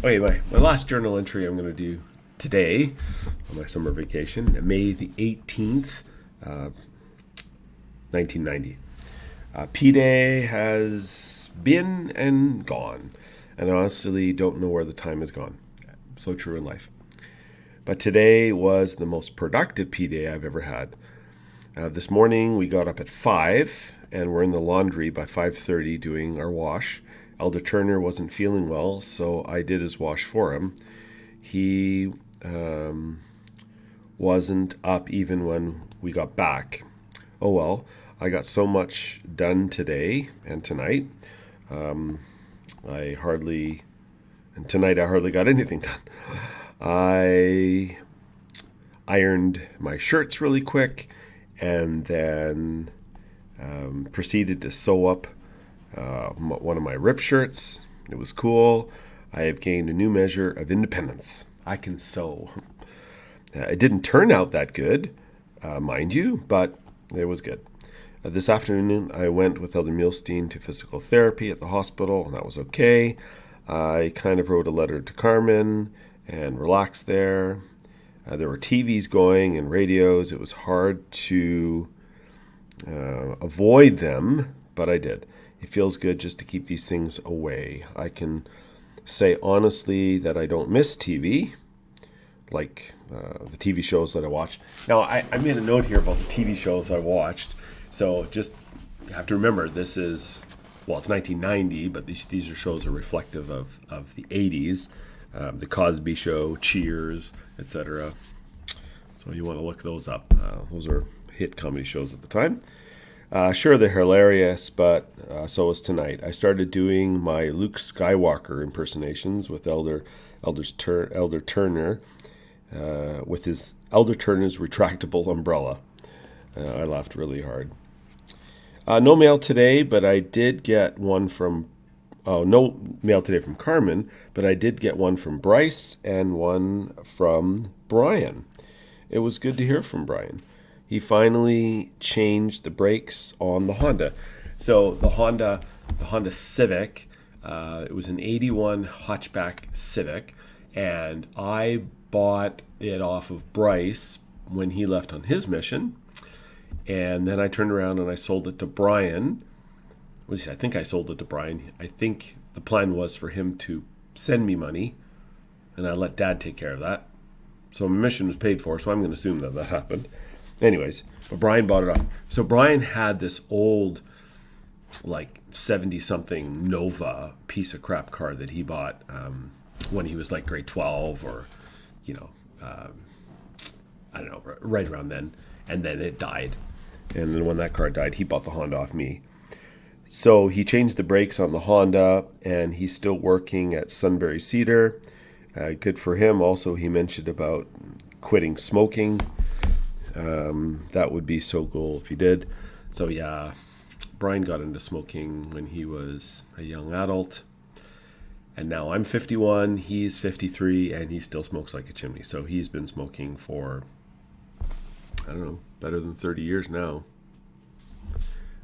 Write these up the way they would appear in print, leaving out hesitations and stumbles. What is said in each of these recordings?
Okay, my last journal entry I'm going to do today on my summer vacation, May the 18th, 1990. P-Day has been and gone, and I honestly don't know where the time has gone. So true in life. But today was the most productive P-Day I've ever had. This morning we got up at 5 and we're in the laundry by 5:30 doing our wash. Elder Turner wasn't feeling well, so I did his wash for him. He wasn't up even when we got back. Oh well, I got so much done today and tonight. I hardly, and tonight I hardly got anything done. I ironed my shirts really quick and then proceeded to sew up one of my rip shirts. It was cool. I have gained a new measure of independence. I can sew. It didn't turn out that good, mind you, but it was good. This afternoon, I went with Elder Muhlstein to physical therapy at the hospital, and that was okay. I kind of wrote a letter to Carmen and relaxed there. There were TVs going and radios. It was hard to avoid them, but I did. It feels good just to keep these things away. I can say honestly that I don't miss TV, like the TV shows that I watch. Now, I made a note here about the TV shows I watched. So just you have to remember, this is, well, it's 1990, but these shows are reflective of the 80s. The Cosby Show, Cheers, etc. So you want to look those up. Those are hit comedy shows at the time. Sure, they're hilarious, but so is tonight. I started doing my Luke Skywalker impersonations with Elder Turner, with his Elder Turner's retractable umbrella. I laughed really hard. No mail today, but I did get one from. Oh, no mail today from Carmen, but I did get one from Bryce and one from Brian. It was good to hear from Brian. He finally changed the brakes on the Honda. So the Honda Civic, it was an 81 hatchback Civic, and I bought it off of Bryce when he left on his mission. And then I turned around and I sold it to Brian. I think I sold it to Brian. I think the plan was for him to send me money, and I let Dad take care of that. So my mission was paid for, so I'm going to assume that happened. Anyways, but Brian bought it off. So Brian had this old, like 70-something Nova piece of crap car that he bought when he was like grade 12 or, I don't know, right around then. And then it died. And then when that car died, he bought the Honda off me. So he changed the brakes on the Honda, and he's still working at Sunbury Cedar. Good for him. Also, he mentioned about quitting smoking. That would be so cool if he did. So yeah, Brian got into smoking when he was a young adult. And now I'm 51, he's 53, and he still smokes like a chimney. So he's been smoking for, I don't know, better than 30 years now.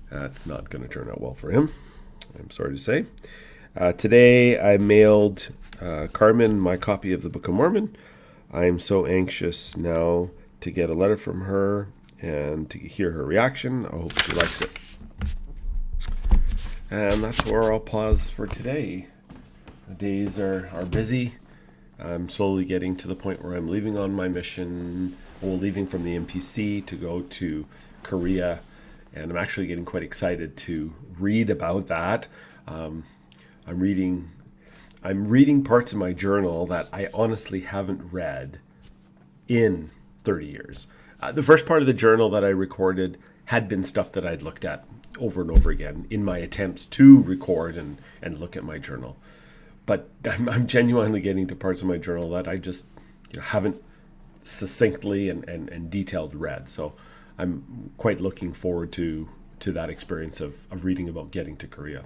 That's not going to turn out well for him, I'm sorry to say. Today I mailed Carmen my copy of the Book of Mormon. I'm so anxious now to get a letter from her and to hear her reaction. I hope she likes it. And that's where I'll pause for today. The days are busy. I'm slowly getting to the point where I'm leaving on my mission, leaving from the MPC to go to Korea. And I'm actually getting quite excited to read about that. I'm reading parts of my journal that I honestly haven't read in 30 years. The first part of the journal that I recorded had been stuff that I'd looked at over and over again in my attempts to record and look at my journal. But I'm genuinely getting to parts of my journal that I just haven't succinctly and detailed read. So I'm quite looking forward to that experience of reading about getting to Korea.